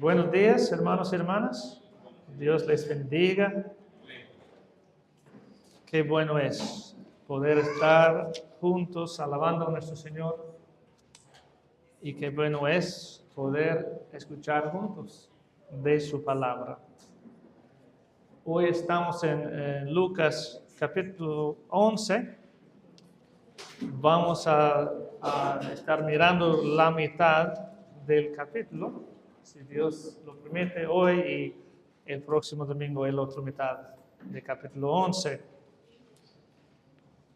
Buenos días, hermanos y hermanas. Dios les bendiga. Qué bueno es poder estar juntos alabando a nuestro Señor. Y qué bueno es poder escuchar juntos de su palabra. Hoy estamos en Lucas capítulo 11. Vamos a estar mirando la mitad del capítulo, si Dios lo permite, hoy y el próximo domingo el otro mitad del capítulo 11.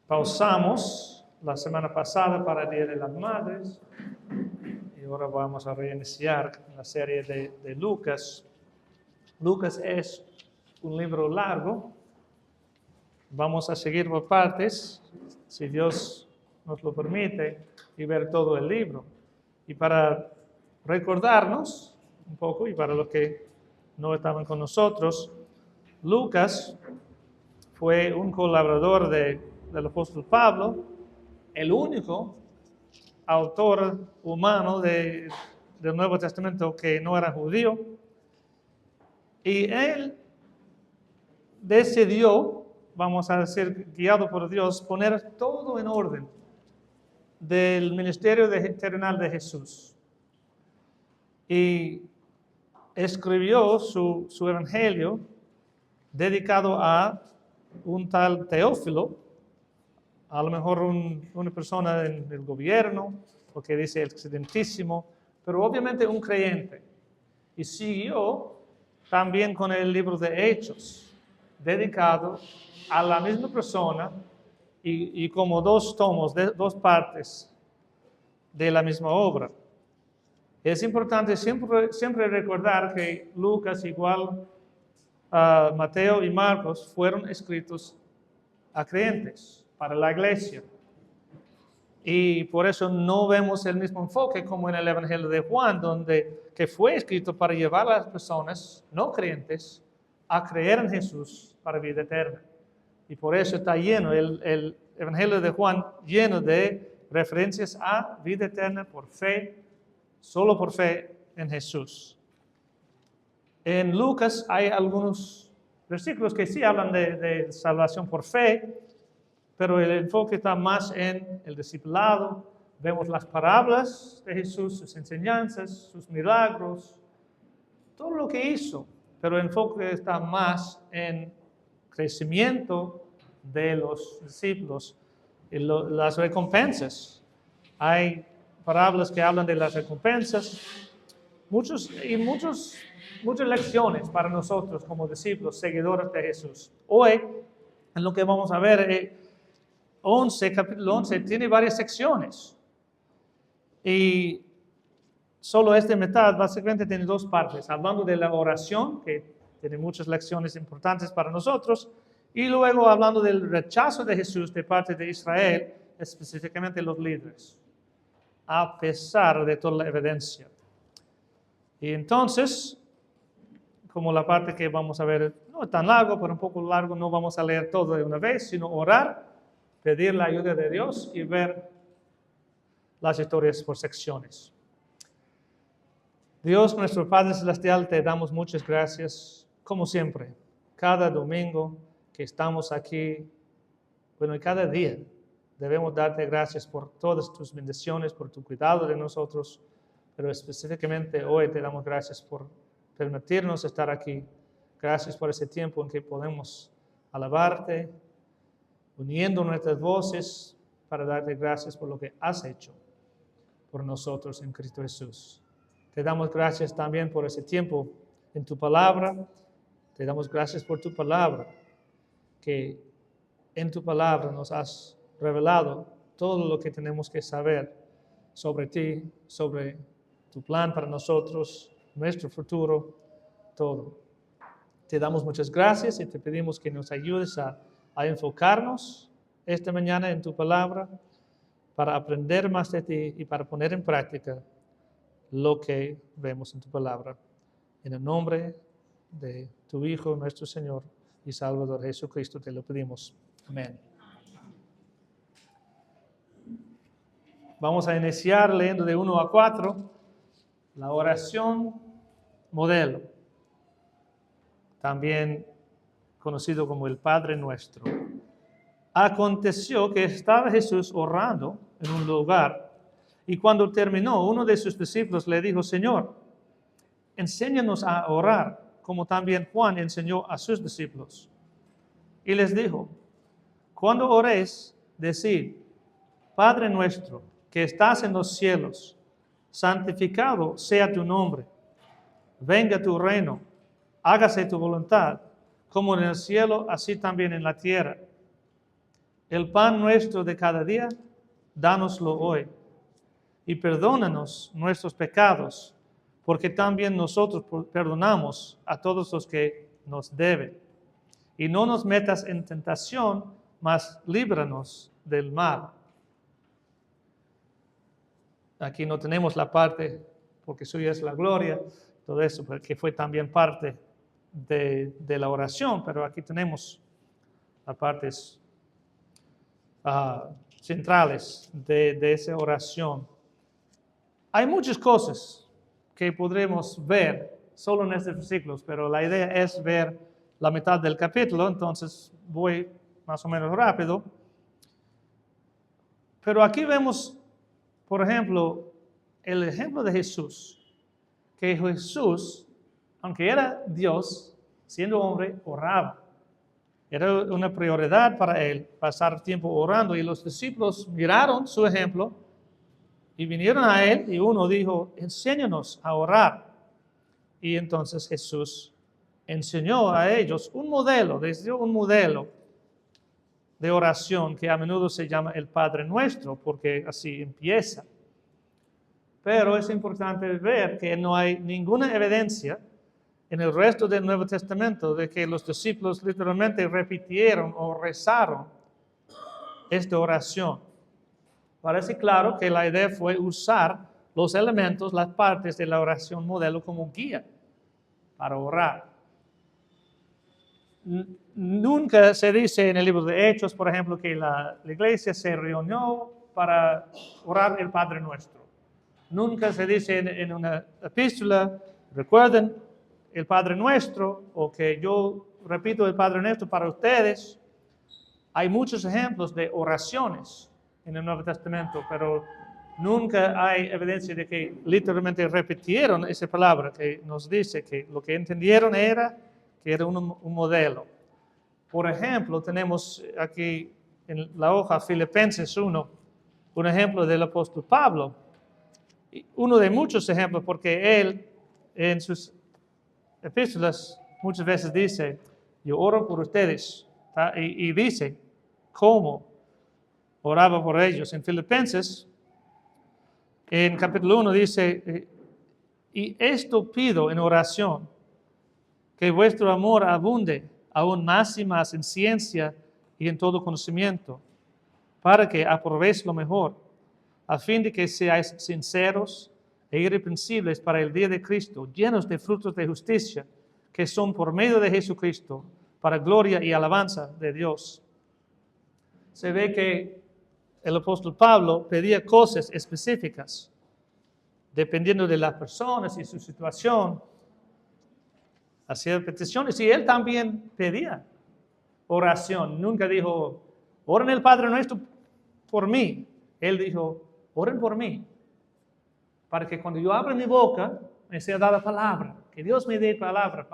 Pausamos la semana pasada para el Día de las Madres y ahora vamos a reiniciar la serie de Lucas. Lucas es un libro largo. Vamos a seguir por partes, si Dios nos lo permite, y ver todo el libro. Y para recordarnos un poco, y para los que no estaban con nosotros, Lucas fue un colaborador del apóstol Pablo, el único autor humano del Nuevo Testamento que no era judío, y él decidió, vamos a decir, guiado por Dios, poner todo en orden del ministerio terrenal de Jesús. Y escribió su evangelio dedicado a un tal Teófilo, a lo mejor una persona del gobierno, porque dice el excelentísimo, pero obviamente un creyente. Y siguió también con el libro de Hechos, dedicado a la misma persona y como dos tomos, dos partes de la misma obra. Es importante siempre recordar que Lucas, igual a Mateo y Marcos, fueron escritos a creyentes, para la iglesia. Y por eso no vemos el mismo enfoque como en el Evangelio de Juan, que fue escrito para llevar a las personas no creyentes a creer en Jesús para vida eterna. Y por eso está lleno el Evangelio de Juan, lleno de referencias a vida eterna por fe, solo por fe en Jesús. En Lucas hay algunos versículos que sí hablan de salvación por fe, pero el enfoque está más en el discipulado. Vemos las parábolas de Jesús, sus enseñanzas, sus milagros, todo lo que hizo, pero el enfoque está más en crecimiento de los discípulos y las recompensas. Hay parábolas que hablan de las recompensas, muchas lecciones para nosotros como discípulos, seguidores de Jesús. Hoy, en lo que vamos a ver, capítulo 11, tiene varias secciones. Y solo esta mitad básicamente tiene dos partes, hablando de la oración, que tiene muchas lecciones importantes para nosotros, y luego hablando del rechazo de Jesús de parte de Israel, específicamente los líderes, a pesar de toda la evidencia. Y entonces, como la parte que vamos a ver no es tan largo, pero un poco largo, no vamos a leer todo de una vez, sino orar, pedir la ayuda de Dios y ver las historias por secciones. Dios, nuestro Padre Celestial, te damos muchas gracias, como siempre, cada domingo que estamos aquí, bueno, y cada día debemos darte gracias por todas tus bendiciones, por tu cuidado de nosotros, pero específicamente hoy te damos gracias por permitirnos estar aquí. Gracias por ese tiempo en que podemos alabarte, uniendo nuestras voces para darte gracias por lo que has hecho por nosotros en Cristo Jesús. Te damos gracias también por ese tiempo en tu palabra. Te damos gracias por tu palabra, que en tu palabra nos has revelado todo lo que tenemos que saber sobre ti, sobre tu plan para nosotros, nuestro futuro, todo. Te damos muchas gracias y te pedimos que nos ayudes a enfocarnos esta mañana en tu palabra para aprender más de ti y para poner en práctica lo que vemos en tu palabra. En el nombre de tu Hijo, nuestro Señor y Salvador Jesucristo, te lo pedimos. Amén. Vamos a iniciar leyendo de 1 a 4 la oración modelo, también conocido como el Padre Nuestro. Aconteció que estaba Jesús orando en un lugar, y cuando terminó, uno de sus discípulos le dijo: Señor, enséñanos a orar, como también Juan enseñó a sus discípulos. Y les dijo: cuando oréis, decid: Padre nuestro, que estás en los cielos, santificado sea tu nombre. Venga tu reino, hágase tu voluntad, como en el cielo, así también en la tierra. El pan nuestro de cada día, dánoslo hoy. Y perdónanos nuestros pecados, porque también nosotros perdonamos a todos los que nos deben. Y no nos metas en tentación, mas líbranos del mal. Aquí no tenemos la parte, porque suya es la gloria, todo eso, que fue también parte de la oración, pero aquí tenemos las partes centrales de esa oración. Hay muchas cosas que podremos ver solo en estos versículos, pero la idea es ver la mitad del capítulo, entonces voy más o menos rápido. Pero aquí vemos, por ejemplo, el ejemplo de Jesús, que Jesús, aunque era Dios, siendo hombre, oraba. Era una prioridad para él pasar tiempo orando, y los discípulos miraron su ejemplo y vinieron a él, y uno dijo: enséñanos a orar. Y entonces Jesús enseñó a ellos un modelo, les dio un modelo de oración que a menudo se llama el Padre Nuestro, porque así empieza. Pero es importante ver que no hay ninguna evidencia en el resto del Nuevo Testamento de que los discípulos literalmente repitieron o rezaron esta oración. Parece claro que la idea fue usar los elementos, las partes de la oración modelo como guía para orar. Nunca se dice en el libro de Hechos, por ejemplo, que la iglesia se reunió para orar el Padre Nuestro. Nunca se dice en una epístola: recuerden el Padre Nuestro, o que yo repito el Padre Nuestro para ustedes. Hay muchos ejemplos de oraciones en el Nuevo Testamento, pero nunca hay evidencia de que literalmente repitieron esa palabra, que nos dice que lo que entendieron era que era un modelo. Por ejemplo, tenemos aquí en la hoja Filipenses 1, un ejemplo del apóstol Pablo. Uno de muchos ejemplos, porque él en sus epístolas muchas veces dice: yo oro por ustedes, y dice cómo oraba por ellos. En Filipenses, en capítulo 1 dice: y esto pido en oración, que vuestro amor abunde aún más y más en ciencia y en todo conocimiento, para que aprobéis lo mejor, a fin de que seáis sinceros e irreprensibles para el día de Cristo, llenos de frutos de justicia, que son por medio de Jesucristo, para gloria y alabanza de Dios. Se ve que el apóstol Pablo pedía cosas específicas, dependiendo de las personas y su situación. Hacía peticiones, y él también pedía oración. Nunca dijo: oren el Padre Nuestro por mí. Él dijo: oren por mí, para que cuando yo abra mi boca me sea dada palabra, que Dios me dé palabra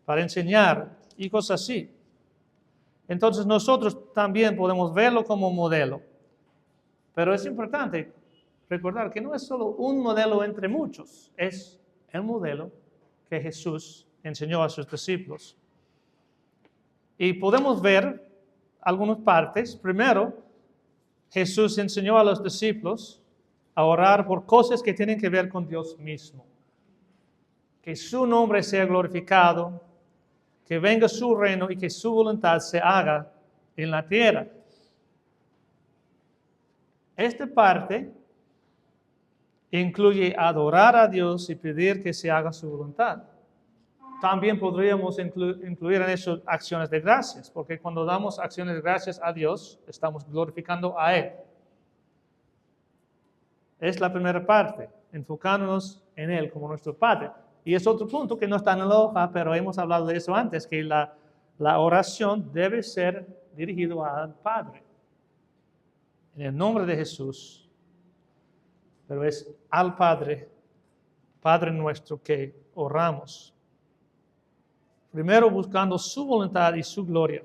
para enseñar y cosas así. Entonces nosotros también podemos verlo como modelo, pero es importante recordar que no es solo un modelo entre muchos, es el modelo que Jesús enseñó a sus discípulos. Y podemos ver algunas partes. Primero, Jesús enseñó a los discípulos a orar por cosas que tienen que ver con Dios mismo. Que su nombre sea glorificado, que venga su reino y que su voluntad se haga en la tierra. Esta parte incluye adorar a Dios y pedir que se haga su voluntad. También podríamos incluir en eso acciones de gracias, porque cuando damos acciones de gracias a Dios, estamos glorificando a Él. Es la primera parte, enfocándonos en Él como nuestro Padre. Y es otro punto que no está en la hoja, pero hemos hablado de eso antes, que la oración debe ser dirigida al Padre. En el nombre de Jesús. Pero es al Padre, Padre nuestro, que oramos. Primero buscando su voluntad y su gloria.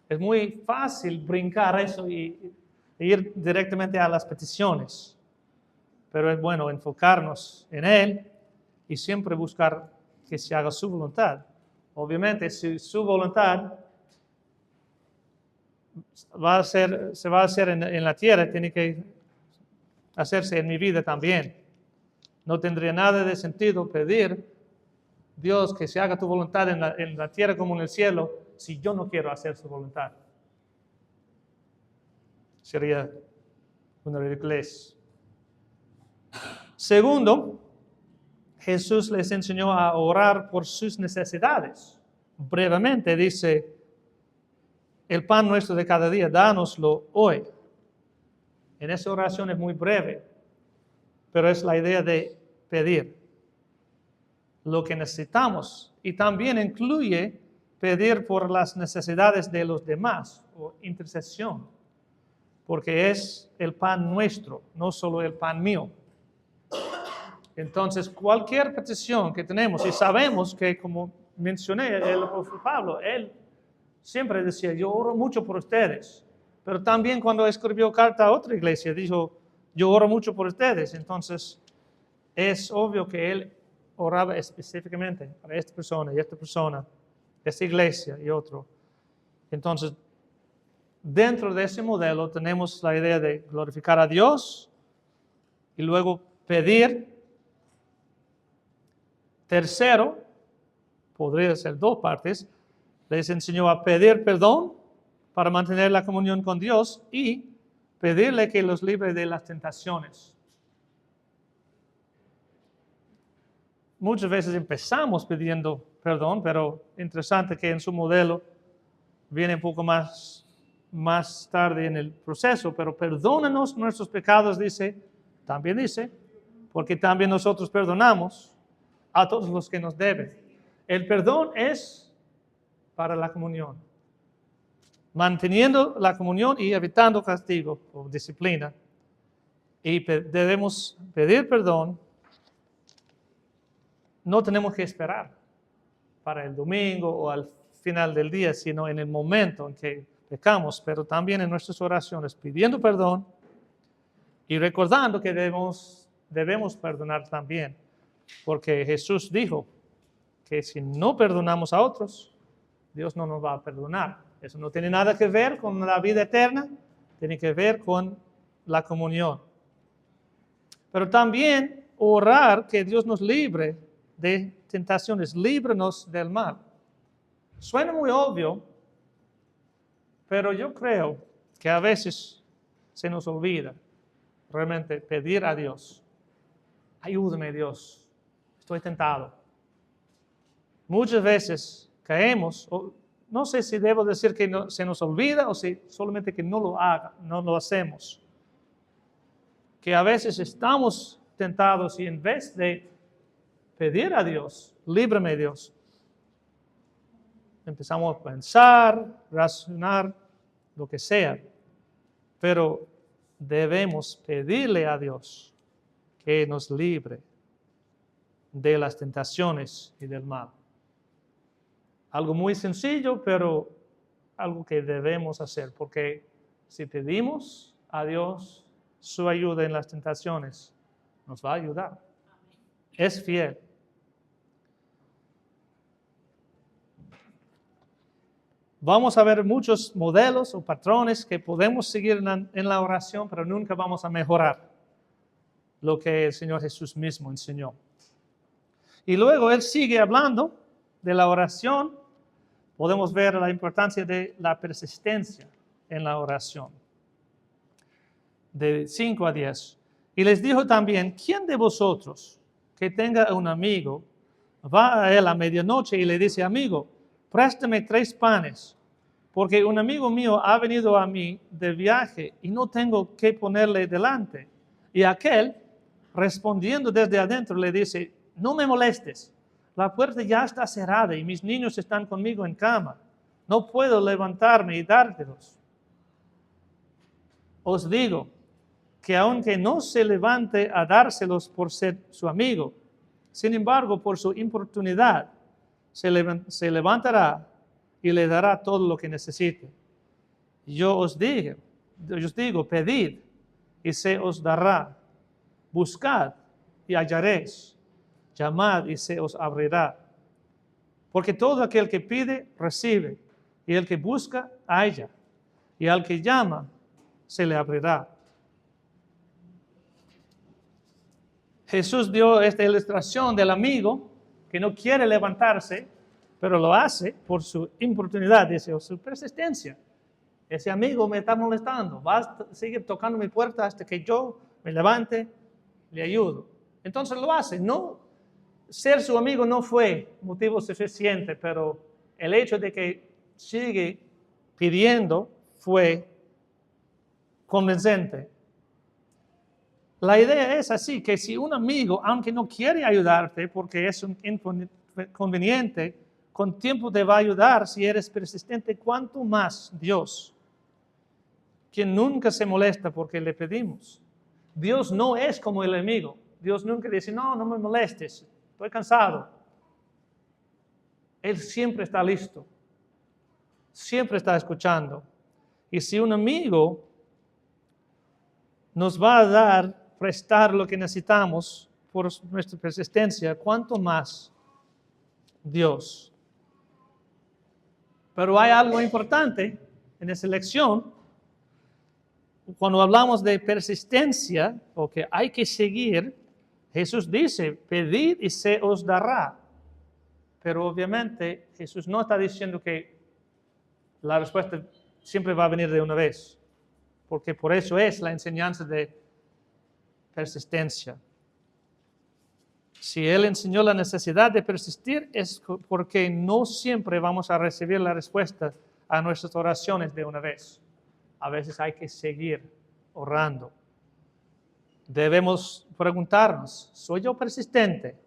Es muy fácil brincar eso y ir directamente a las peticiones. Pero es bueno enfocarnos en Él y siempre buscar que se haga su voluntad. Obviamente, si su voluntad se va a hacer en la tierra, tiene que hacerse en mi vida también. No tendría nada de sentido pedir, Dios, que se haga tu voluntad en la tierra como en el cielo, si yo no quiero hacer su voluntad. Sería una ridiculez. Segundo, Jesús les enseñó a orar por sus necesidades. Brevemente dice, el pan nuestro de cada día, dánoslo hoy. En esa oración es muy breve, pero es la idea de pedir lo que necesitamos. Y también incluye pedir por las necesidades de los demás, o intercesión, porque es el pan nuestro, no solo el pan mío. Entonces, cualquier petición que tenemos, y sabemos que, como mencioné, el apóstol Pablo, él siempre decía, yo oro mucho por ustedes, pero también cuando escribió carta a otra iglesia, dijo, yo oro mucho por ustedes. Entonces, es obvio que él oraba específicamente para esta persona y esta iglesia y otro. Entonces, dentro de ese modelo tenemos la idea de glorificar a Dios y luego pedir. Tercero, podría ser dos partes, les enseñó a pedir perdón para mantener la comunión con Dios y pedirle que los libre de las tentaciones. Muchas veces empezamos pidiendo perdón, pero interesante que en su modelo viene un poco más tarde en el proceso, pero perdónanos nuestros pecados, también dice, porque también nosotros perdonamos a todos los que nos deben. El perdón es para la comunión. Manteniendo la comunión y evitando castigo o disciplina. Y debemos pedir perdón. No tenemos que esperar para el domingo o al final del día, sino en el momento en que pecamos, pero también en nuestras oraciones, pidiendo perdón y recordando que debemos perdonar también. Porque Jesús dijo que si no perdonamos a otros, Dios no nos va a perdonar. Eso no tiene nada que ver con la vida eterna, tiene que ver con la comunión. Pero también orar que Dios nos libre de tentaciones, líbranos del mal. Suena muy obvio, pero yo creo que a veces se nos olvida realmente pedir a Dios. Ayúdame, Dios, estoy tentado. Muchas veces caemos, no sé si debo decir que se nos olvida o si solamente que no lo hacemos. Que a veces estamos tentados y en vez de pedir a Dios, líbrame Dios, empezamos a pensar, razonar, lo que sea, pero debemos pedirle a Dios que nos libre de las tentaciones y del mal. Algo muy sencillo, pero algo que debemos hacer, porque si pedimos a Dios su ayuda en las tentaciones, nos va a ayudar. Es fiel. Vamos a ver muchos modelos o patrones que podemos seguir en la oración, pero nunca vamos a mejorar lo que el Señor Jesús mismo enseñó. Y luego Él sigue hablando de la oración. Podemos ver la importancia de la persistencia en la oración. De 5 a 10. Y les dijo también, ¿quién de vosotros que tenga un amigo va a él a medianoche y le dice, amigo, préstame 3 panes, porque un amigo mío ha venido a mí de viaje y no tengo que ponerle delante? Y aquel, respondiendo desde adentro, le dice, no me molestes. La puerta ya está cerrada y mis niños están conmigo en cama. No puedo levantarme y dártelos. Os digo que aunque no se levante a dárselos por ser su amigo, sin embargo, por su importunidad, se levantará y le dará todo lo que necesite. Yo os digo, pedid y se os dará. Buscad y hallaréis. Llamad y se os abrirá. Porque todo aquel que pide, recibe. Y el que busca, halla. Y al que llama, se le abrirá. Jesús dio esta ilustración del amigo que no quiere levantarse, pero lo hace por su importunidad, dice, o su persistencia. Ese amigo me está molestando, va a seguir tocando mi puerta hasta que yo me levante, le ayudo. Entonces lo hace. No, ser su amigo no fue motivo suficiente, pero el hecho de que sigue pidiendo fue convincente. La idea es así, que si un amigo, aunque no quiere ayudarte porque es un inconveniente, con tiempo te va a ayudar si eres persistente, cuanto más Dios, quien nunca se molesta porque le pedimos. Dios no es como el amigo. Dios nunca dice, no me molestes, estoy cansado. Él siempre está listo, siempre está escuchando. Y si un amigo nos va a prestar lo que necesitamos por nuestra persistencia, cuánto más Dios. Pero hay algo importante en esa lección. Cuando hablamos de persistencia, o que hay que seguir, Jesús dice, pedid y se os dará. Pero obviamente Jesús no está diciendo que la respuesta siempre va a venir de una vez, porque por eso es la enseñanza de persistencia. Si Él enseñó la necesidad de persistir, es porque no siempre vamos a recibir la respuesta a nuestras oraciones de una vez. A veces hay que seguir orando. Debemos preguntarnos, ¿soy yo persistente?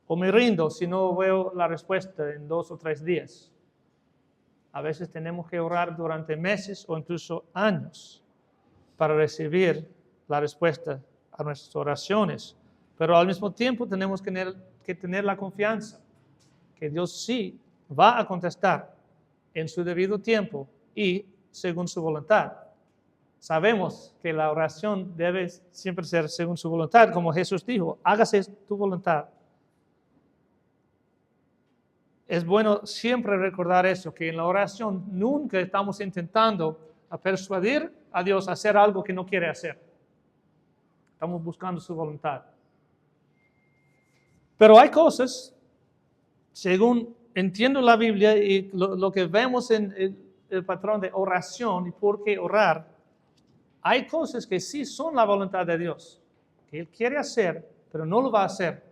¿O me rindo si no veo la respuesta en 2 o 3 días? A veces tenemos que orar durante meses o incluso años para recibir la respuesta a nuestras oraciones. Pero al mismo tiempo tenemos que tener la confianza que Dios sí va a contestar en su debido tiempo y según su voluntad. Sabemos que la oración debe siempre ser según su voluntad, como Jesús dijo, hágase tu voluntad. Es bueno siempre recordar eso, que en la oración nunca estamos intentando persuadir a Dios a hacer algo que no quiere hacer. Estamos buscando su voluntad. Pero hay cosas, según entiendo la Biblia y lo que vemos en el patrón de oración y por qué orar, hay cosas que sí son la voluntad de Dios, que Él quiere hacer, pero no lo va a hacer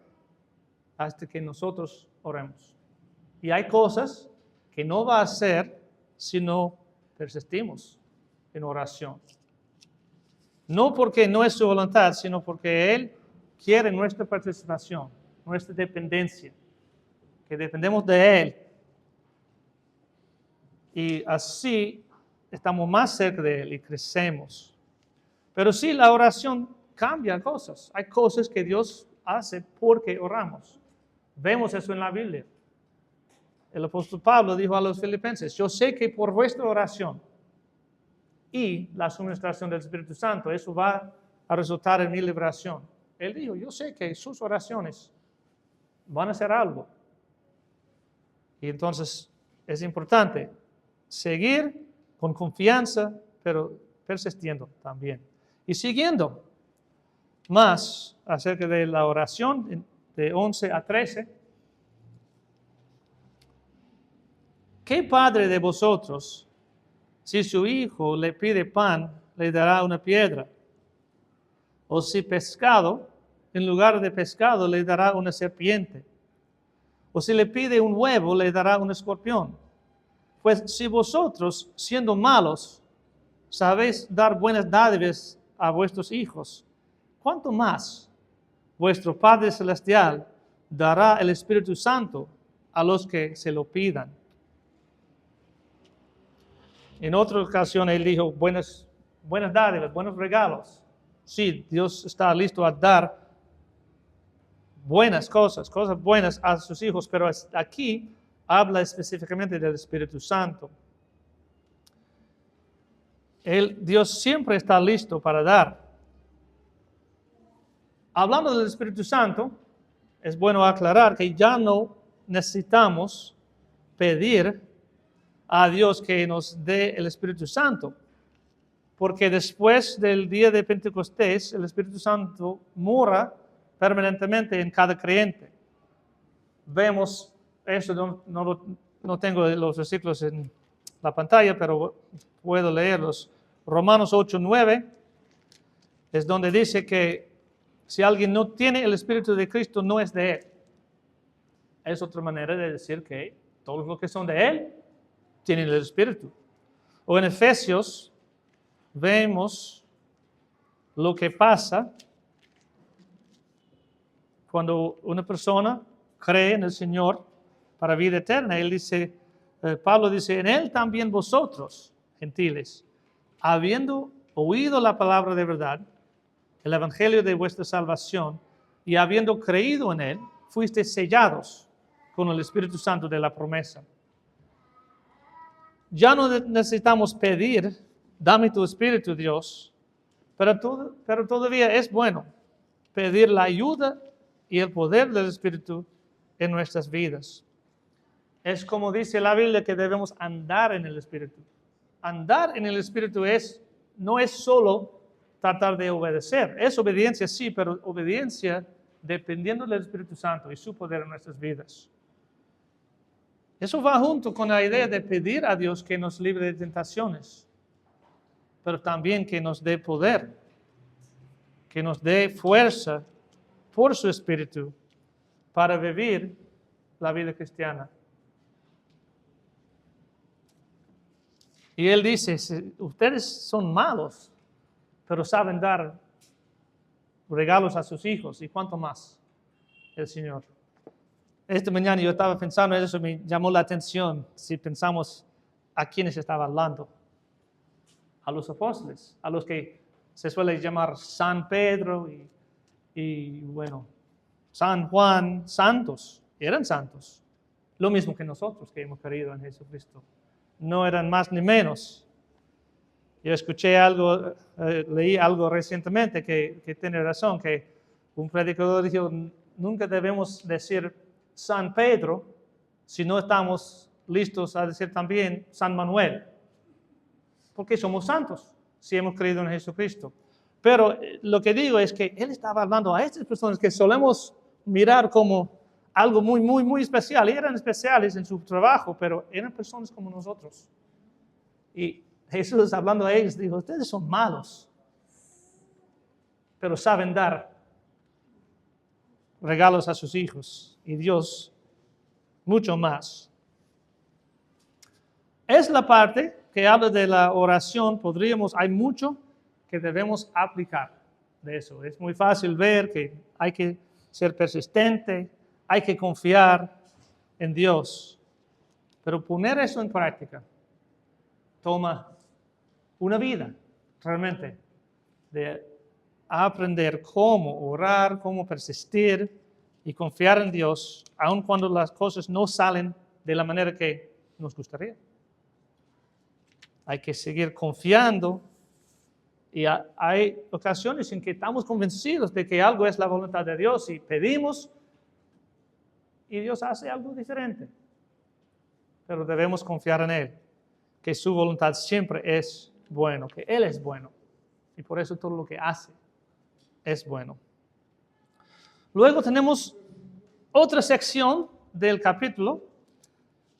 hasta que nosotros oremos. Y hay cosas que no va a hacer si no persistimos en oración. No porque no es su voluntad, sino porque Él quiere nuestra participación, nuestra dependencia, que dependemos de Él. Y así estamos más cerca de Él y crecemos. Pero sí, la oración cambia cosas. Hay cosas que Dios hace porque oramos. Vemos eso en la Biblia. El apóstol Pablo dijo a los filipenses, yo sé que por vuestra oración y la suministración del Espíritu Santo, eso va a resultar en mi liberación. Él dijo, yo sé que sus oraciones van a hacer algo. Y entonces es importante seguir con confianza, pero persistiendo también. Y siguiendo más acerca de la oración de 11 a 13. ¿Qué padre de vosotros, si su hijo le pide pan, le dará una piedra? O si pescado, en lugar de pescado, le dará una serpiente? O si le pide un huevo, le dará un escorpión. Pues si vosotros, siendo malos, sabéis dar buenas dádivas a vuestros hijos, ¿cuánto más vuestro Padre Celestial dará el Espíritu Santo a los que se lo pidan. En otra ocasión él dijo, buenas dádivas, buenos regalos. Sí, Dios está listo a dar buenas cosas buenas a sus hijos, pero aquí habla específicamente del Espíritu Santo. Dios siempre está listo para dar. Hablando del Espíritu Santo, es bueno aclarar que ya no necesitamos pedir a Dios que nos dé el Espíritu Santo, porque después del día de Pentecostés, el Espíritu Santo mora permanentemente en cada creyente. Vemos eso, no tengo los versículos en la pantalla, pero puedo leerlos. Romanos 8:9 es donde dice que si alguien no tiene el Espíritu de Cristo, no es de Él. Es otra manera de decir que todos los que son de Él tienen el Espíritu. O en Efesios vemos lo que pasa cuando una persona cree en el Señor para vida eterna. Pablo dice, en Él también vosotros, gentiles, habiendo oído la palabra de verdad, el evangelio de vuestra salvación, y habiendo creído en Él, fuisteis sellados con el Espíritu Santo de la promesa. Ya no necesitamos pedir, dame tu Espíritu, Dios, pero todavía es bueno pedir la ayuda y el poder del Espíritu en nuestras vidas. Es como dice la Biblia que debemos andar en el Espíritu. Andar en el Espíritu no es solo tratar de obedecer. Es obediencia, sí, pero obediencia dependiendo del Espíritu Santo y su poder en nuestras vidas. Eso va junto con la idea de pedir a Dios que nos libre de tentaciones, pero también que nos dé poder, que nos dé fuerza por su Espíritu para vivir la vida cristiana. Y él dice, ustedes son malos, pero saben dar regalos a sus hijos, ¿y cuánto más el Señor? Esta mañana yo estaba pensando en eso, me llamó la atención, si pensamos a quiénes estaba hablando. A los apóstoles, a los que se suele llamar San Pedro y bueno, San Juan, santos, eran santos. Lo mismo que nosotros que hemos creído en Jesucristo. No eran más ni menos. Yo escuché algo, leí algo recientemente que tiene razón, que un predicador dijo, nunca debemos decir San Pedro si no estamos listos a decir también San Manuel. Porque somos santos si hemos creído en Jesucristo. Pero lo que digo es que él estaba hablando a estas personas que solemos mirar como algo muy, muy, muy especial. Y eran especiales en su trabajo, pero eran personas como nosotros. Y Jesús, hablando a ellos, dijo, ustedes son malos, pero saben dar regalos a sus hijos. Y Dios, mucho más. Es la parte que habla de la oración. Hay mucho que debemos aplicar de eso. Es muy fácil ver que hay que ser persistente, hay que confiar en Dios. Pero poner eso en práctica toma una vida, realmente, de aprender cómo orar, cómo persistir y confiar en Dios, aun cuando las cosas no salen de la manera que nos gustaría. Hay que seguir confiando y hay ocasiones en que estamos convencidos de que algo es la voluntad de Dios y pedimos y Dios hace algo diferente. Pero debemos confiar en Él, que su voluntad siempre es bueno, que Él es bueno y por eso todo lo que hace es bueno. Luego tenemos otra sección del capítulo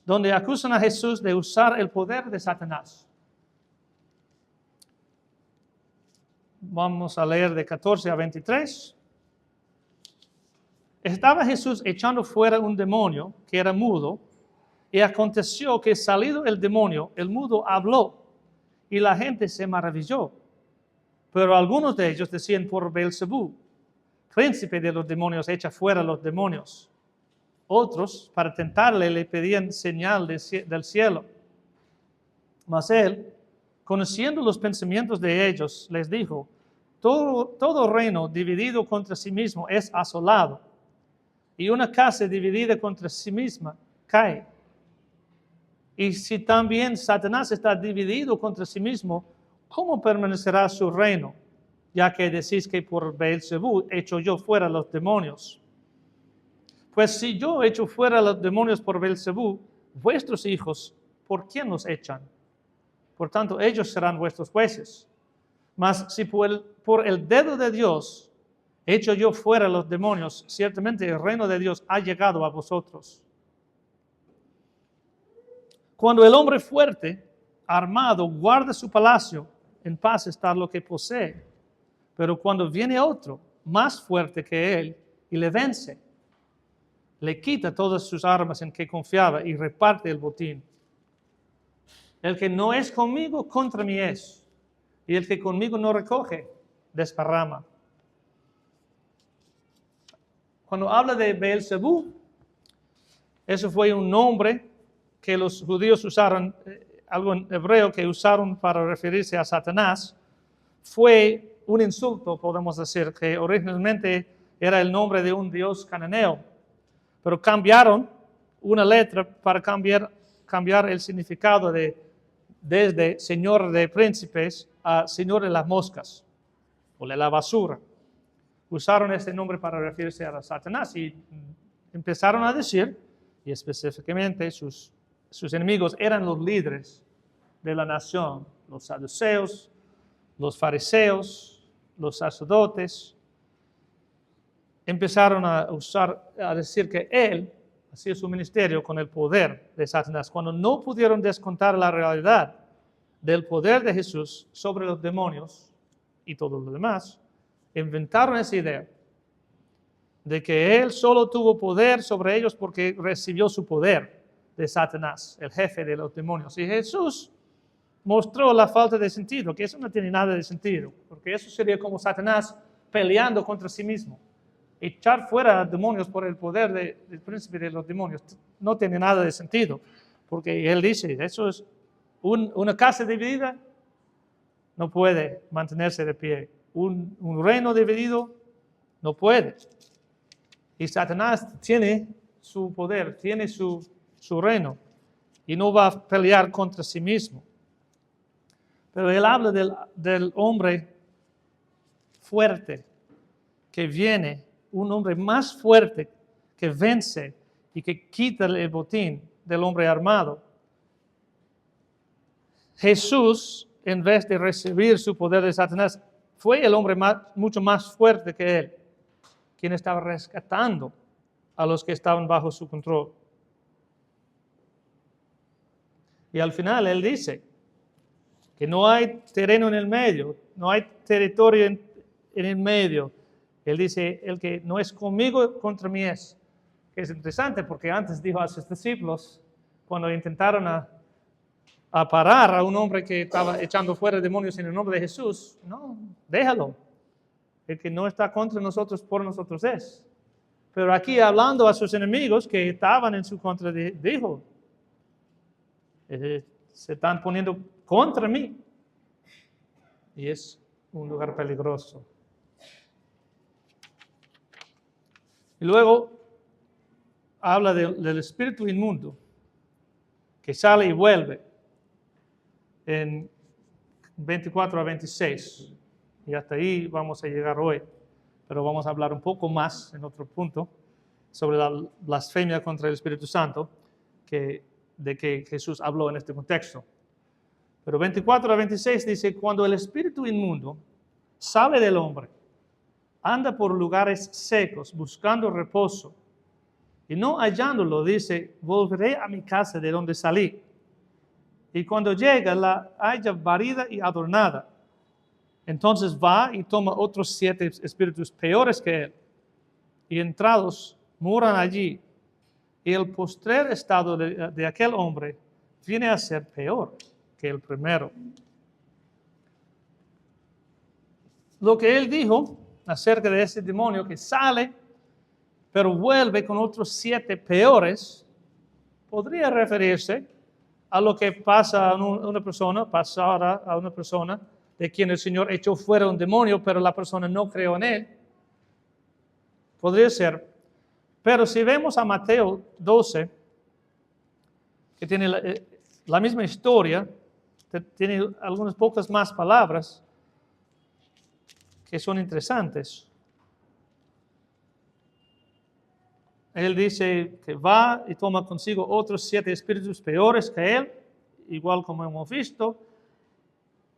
donde acusan a Jesús de usar el poder de Satanás. Vamos a leer de 14 a 23. Estaba Jesús echando fuera un demonio que era mudo, y aconteció que salido el demonio, el mudo habló, y la gente se maravilló. Pero algunos de ellos decían, por Beelzebú, príncipe de los demonios, echa fuera los demonios. Otros, para tentarle, le pedían señal del cielo. Mas él, conociendo los pensamientos de ellos, les dijo: todo reino dividido contra sí mismo es asolado, y una casa dividida contra sí misma cae. Y si también Satanás está dividido contra sí mismo, ¿cómo permanecerá su reino? Ya que decís que por Beelzebú echo yo fuera los demonios. Pues si yo echo fuera los demonios por Beelzebú, vuestros hijos, ¿por quién los echan? Por tanto, ellos serán vuestros jueces. Mas si por el dedo de Dios echo yo fuera los demonios, ciertamente el reino de Dios ha llegado a vosotros. Cuando el hombre fuerte, armado, guarda su palacio, en paz está lo que posee. Pero cuando viene otro, más fuerte que él, y le vence, le quita todas sus armas en que confiaba y reparte el botín. El que no es conmigo, contra mí es. Y el que conmigo no recoge, desparrama. Cuando habla de Beelzebú, eso fue un nombre que los judíos usaron, algo en hebreo que usaron para referirse a Satanás. Fue un insulto, podemos decir, que originalmente era el nombre de un dios cananeo. Pero cambiaron una letra para cambiar el significado desde señor de príncipes a señor de las moscas o de la basura. Usaron este nombre para referirse a Satanás y empezaron a decir, y específicamente sus enemigos eran los líderes de la nación, los saduceos, los fariseos, los sacerdotes. Empezaron a decir que él hacía su ministerio con el poder de Satanás, cuando no pudieron descontar la realidad del poder de Jesús sobre los demonios y todo lo demás. Inventaron esa idea de que él solo tuvo poder sobre ellos porque recibió su poder de Satanás, el jefe de los demonios. Y Jesús mostró la falta de sentido, que eso no tiene nada de sentido, porque eso sería como Satanás peleando contra sí mismo. Echar fuera demonios por el poder del príncipe de los demonios no tiene nada de sentido, porque él dice, eso es una casa dividida, no puede mantenerse de pie. Un reino dividido no puede. Y Satanás tiene su poder, tiene su reino, y no va a pelear contra sí mismo. Pero él habla del hombre fuerte que viene, un hombre más fuerte que vence y que quita el botín del hombre armado. Jesús, en vez de recibir su poder de Satanás, fue el hombre mucho más fuerte que él, quien estaba rescatando a los que estaban bajo su control. Y al final él dice que no hay terreno en el medio, no hay territorio en el medio. Él dice, el que no es conmigo, contra mí es. Que es interesante porque antes dijo a sus discípulos, cuando intentaron a parar a un hombre que estaba echando fuera demonios en el nombre de Jesús, no, déjalo. El que no está contra nosotros, por nosotros es. Pero aquí hablando a sus enemigos que estaban en su contra, dijo, se están poniendo contra mí. Y es un lugar peligroso. Y luego habla del espíritu inmundo que sale y vuelve en 24 a 26. Y hasta ahí vamos a llegar hoy. Pero vamos a hablar un poco más en otro punto sobre la blasfemia contra el Espíritu Santo de que Jesús habló en este contexto. Pero 24 a 26 dice, cuando el espíritu inmundo sale del hombre, anda por lugares secos buscando reposo, y no hallándolo, dice, volveré a mi casa de donde salí. Y cuando llega, la halla barrida y adornada. Entonces va y toma otros 7 espíritus peores que él, y entrados moran allí. Y el postrer estado de aquel hombre viene a ser peor que el primero. Lo que él dijo acerca de ese demonio que sale pero vuelve con otros 7 peores, podría referirse a lo que pasa a una persona, pasará a una persona de quien el Señor echó fuera un demonio, pero la persona no creó en él. Podría ser. Pero si vemos a Mateo 12, que tiene la misma historia, tiene algunas pocas más palabras que son interesantes. Él dice que va y toma consigo otros 7 espíritus peores que él, igual como hemos visto,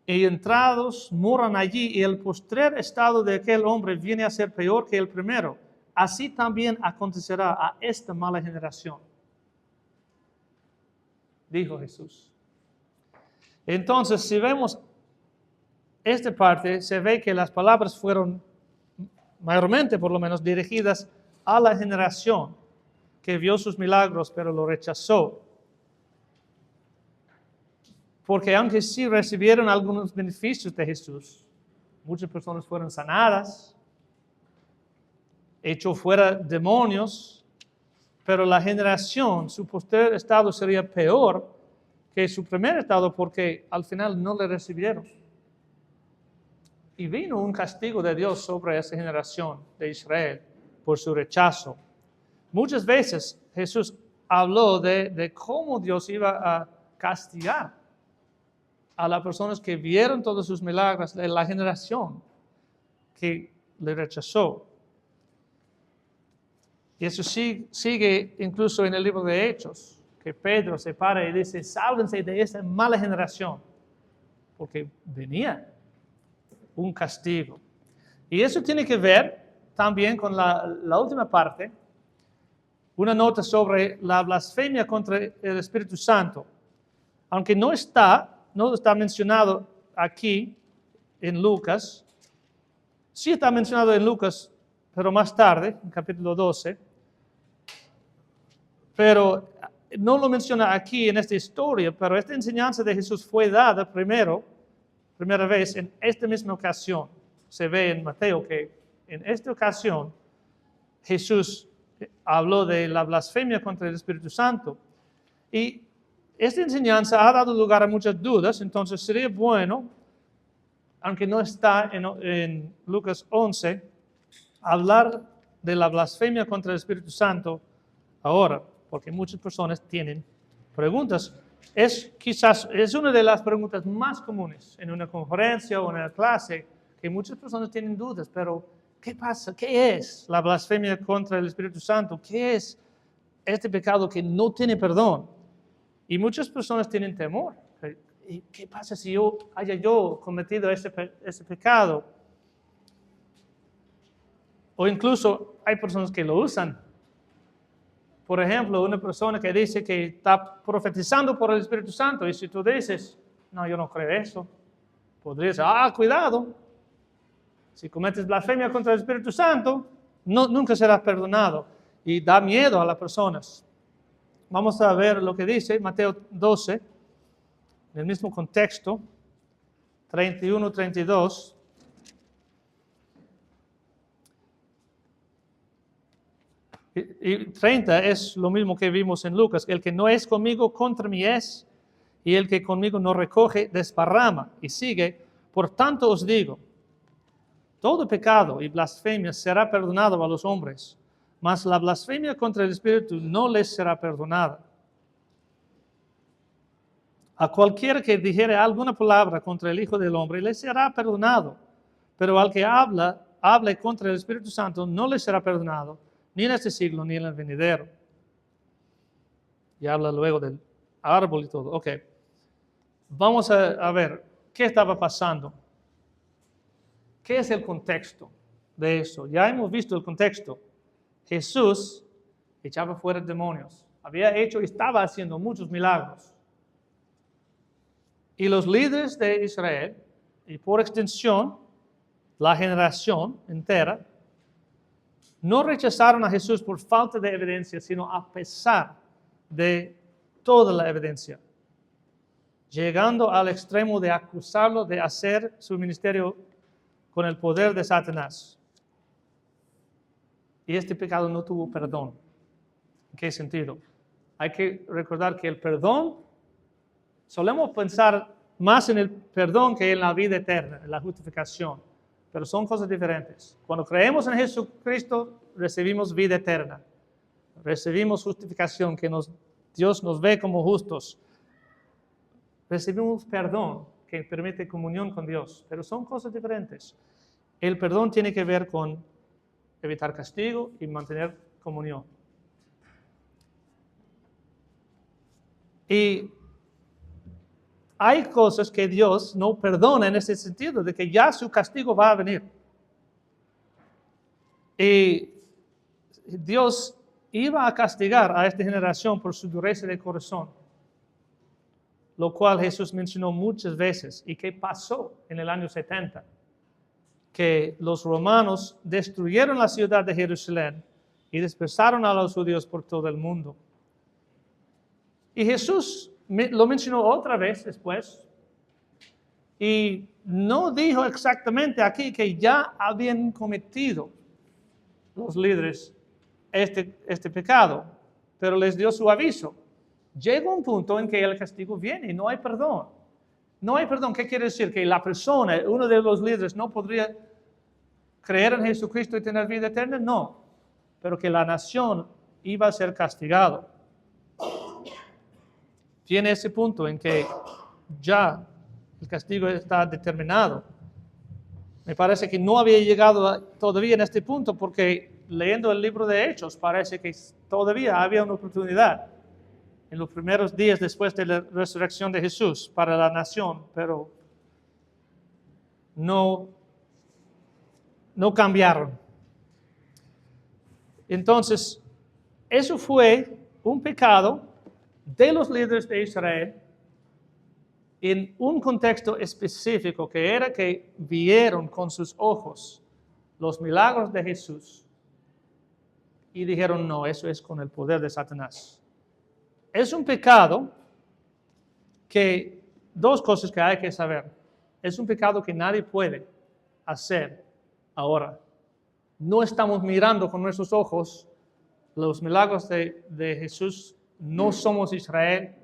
y entrados moran allí, y el postrer estado de aquel hombre viene a ser peor que el primero. Así también acontecerá a esta mala generación, dijo Jesús. Entonces, si vemos esta parte, se ve que las palabras fueron, mayormente por lo menos, dirigidas a la generación que vio sus milagros, pero lo rechazó. Porque aunque sí recibieron algunos beneficios de Jesús, muchas personas fueron sanadas, echó fuera demonios, pero la generación, su posterior estado sería peor que su primer estado, porque al final no le recibieron. Y vino un castigo de Dios sobre esa generación de Israel por su rechazo. Muchas veces Jesús habló de cómo Dios iba a castigar a las personas que vieron todos sus milagros, de la generación que le rechazó. Y eso sigue incluso en el libro de Hechos, que Pedro se para y dice, sálvense de esa mala generación, porque venía un castigo. Y eso tiene que ver también con la última parte, una nota sobre la blasfemia contra el Espíritu Santo. Aunque no está mencionado aquí en Lucas, sí está mencionado en Lucas, pero más tarde, en capítulo 12, pero no lo menciona aquí en esta historia, pero esta enseñanza de Jesús fue dada primera vez en esta misma ocasión. Se ve en Mateo que en esta ocasión Jesús habló de la blasfemia contra el Espíritu Santo. Y esta enseñanza ha dado lugar a muchas dudas, entonces sería bueno, aunque no está en Lucas 11, hablar de la blasfemia contra el Espíritu Santo ahora, porque muchas personas tienen preguntas. Quizás es una de las preguntas más comunes en una conferencia o en una clase, que muchas personas tienen dudas, pero ¿qué pasa? ¿Qué es la blasfemia contra el Espíritu Santo? ¿Qué es este pecado que no tiene perdón? Y muchas personas tienen temor. ¿Y qué pasa si haya cometido ese pecado? O incluso hay personas que lo usan. Por ejemplo, una persona que dice que está profetizando por el Espíritu Santo, y si tú dices, no, yo no creo eso, podría decir, cuidado, si cometes blasfemia contra el Espíritu Santo, nunca serás perdonado. Y da miedo a las personas. Vamos a ver lo que dice Mateo 12, en el mismo contexto, 31-32. Y 30 es lo mismo que vimos en Lucas. El que no es conmigo, contra mí es, y el que conmigo no recoge, desparrama. Y sigue, por tanto os digo, todo pecado y blasfemia será perdonado a los hombres, mas la blasfemia contra el Espíritu no les será perdonada. A cualquiera que dijere alguna palabra contra el Hijo del Hombre, le será perdonado. Pero al que hable contra el Espíritu Santo, no le será perdonado, ni en este siglo, ni en el venidero. Y habla luego del árbol y todo. Ok. Vamos a ver qué estaba pasando. ¿Qué es el contexto de eso? Ya hemos visto el contexto. Jesús echaba fuera demonios. Había hecho y estaba haciendo muchos milagros. Y los líderes de Israel, y por extensión, la generación entera, no rechazaron a Jesús por falta de evidencia, sino a pesar de toda la evidencia, llegando al extremo de acusarlo de hacer su ministerio con el poder de Satanás. y este pecado no tuvo perdón. ¿En qué sentido? Hay que recordar que el perdón, solemos pensar más en el perdón que en la vida eterna, en la justificación, pero son cosas diferentes. Cuando creemos en Jesucristo, recibimos vida eterna, recibimos justificación, que Dios nos ve como justos, recibimos perdón, que permite comunión con Dios, pero son cosas diferentes. El perdón tiene que ver con evitar castigo y mantener comunión. Y hay cosas que Dios no perdona en ese sentido, de que ya su castigo va a venir. Y Dios iba a castigar a esta generación por su dureza de corazón, lo cual Jesús mencionó muchas veces. ¿Y qué pasó en el año 70? Que los romanos destruyeron la ciudad de Jerusalén y dispersaron a los judíos por todo el mundo. Y Jesús lo mencionó otra vez después, y no dijo exactamente aquí que ya habían cometido los líderes este pecado, pero les dio su aviso. Llega un punto en que el castigo viene y no hay perdón. No hay perdón. ¿Qué quiere decir? Que la persona, uno de los líderes, no podría creer en Jesucristo y tener vida eterna. No, pero que la nación iba a ser castigado. Tiene ese punto en que ya el castigo está determinado. Me parece que no había llegado todavía en este punto, porque leyendo el libro de Hechos parece que todavía había una oportunidad en los primeros días después de la resurrección de Jesús para la nación, pero no cambiaron. Entonces, eso fue un pecado de los líderes de Israel en un contexto específico, que era que vieron con sus ojos los milagros de Jesús y dijeron, no, eso es con el poder de Satanás. Es un pecado que, dos cosas que hay que saber. Es un pecado que nadie puede hacer ahora. No estamos mirando con nuestros ojos los milagros de Jesús. No somos Israel.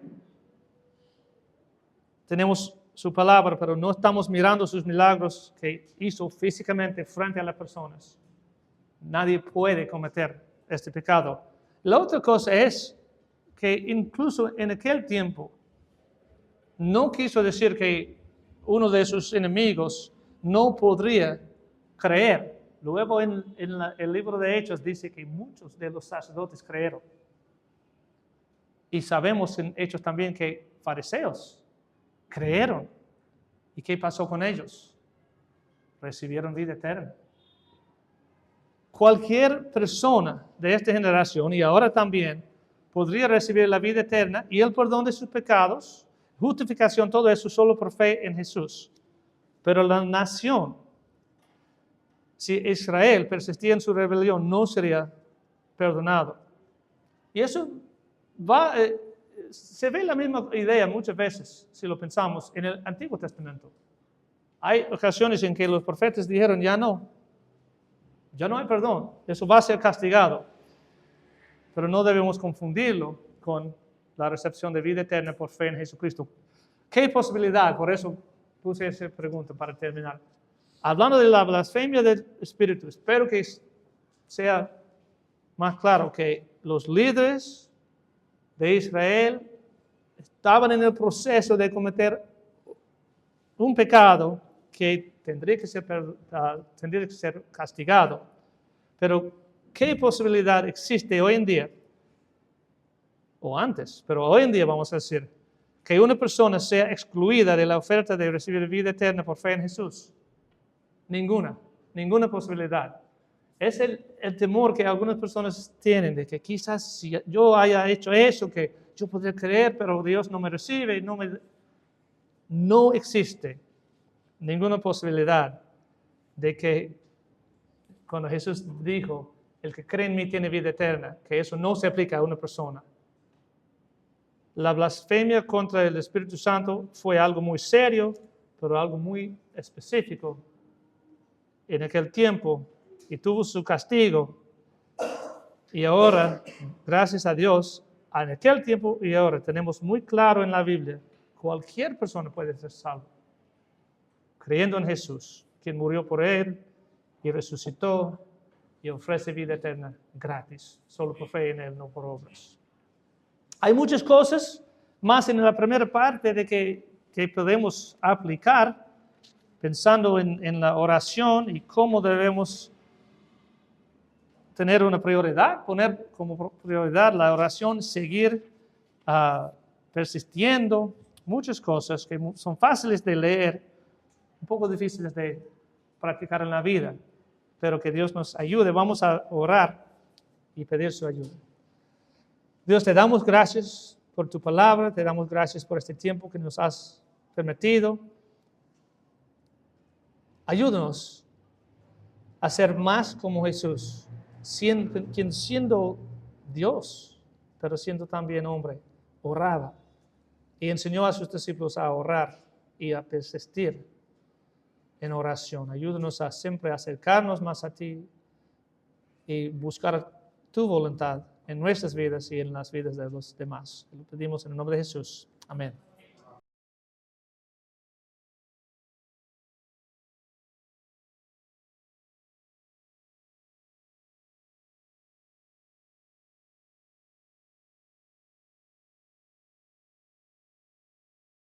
Tenemos su palabra, pero no estamos mirando sus milagros que hizo físicamente frente a las personas. Nadie puede cometer este pecado. La otra cosa es que incluso en aquel tiempo no quiso decir que uno de sus enemigos no podría creer. Luego en el libro de Hechos dice que muchos de los sacerdotes creyeron. Y sabemos en Hechos también que fariseos creyeron. ¿Y qué pasó con ellos? Recibieron vida eterna. Cualquier persona de esta generación, y ahora también, podría recibir la vida eterna y el perdón de sus pecados, justificación, todo eso solo por fe en Jesús. Pero la nación, si Israel persistía en su rebelión, no sería perdonado. Y eso se ve la misma idea muchas veces, si lo pensamos, en el Antiguo Testamento. Hay ocasiones en que los profetas dijeron, ya no hay perdón, eso va a ser castigado. Pero no debemos confundirlo con la recepción de vida eterna por fe en Jesucristo. ¿Qué posibilidad? Por eso puse esa pregunta para terminar. Hablando de la blasfemia del Espíritu, espero que sea más claro que los líderes de Israel estaban en el proceso de cometer un pecado que tendría que ser castigado. Pero, ¿qué posibilidad existe hoy en día? O antes, pero hoy en día vamos a decir, que una persona sea excluida de la oferta de recibir vida eterna por fe en Jesús? Ninguna posibilidad. Es el temor que algunas personas tienen de que quizás si yo haya hecho eso, que yo podría creer, pero Dios no me recibe. No existe ninguna posibilidad de que cuando Jesús dijo, el que cree en mí tiene vida eterna, que eso no se aplica a una persona. La blasfemia contra el Espíritu Santo fue algo muy serio, pero algo muy específico en aquel tiempo, y tuvo su castigo. Y ahora, gracias a Dios, en aquel tiempo y ahora tenemos muy claro en la Biblia, cualquier persona puede ser salva, creyendo en Jesús, quien murió por él y resucitó y ofrece vida eterna gratis, solo por fe en él, no por obras. Hay muchas cosas más en la primera parte de que podemos aplicar pensando en la oración y cómo debemos tener una prioridad, poner como prioridad la oración, seguir persistiendo, muchas cosas que son fáciles de leer, un poco difíciles de practicar en la vida, pero que Dios nos ayude. Vamos a orar y pedir su ayuda. Dios, te damos gracias por tu palabra, te damos gracias por este tiempo que nos has permitido. Ayúdanos a ser más como Jesús, quien siendo Dios, pero siendo también hombre, oraba y enseñó a sus discípulos a orar y a persistir en oración. Ayúdanos a siempre acercarnos más a ti y buscar tu voluntad en nuestras vidas y en las vidas de los demás. Lo pedimos en el nombre de Jesús. Amén.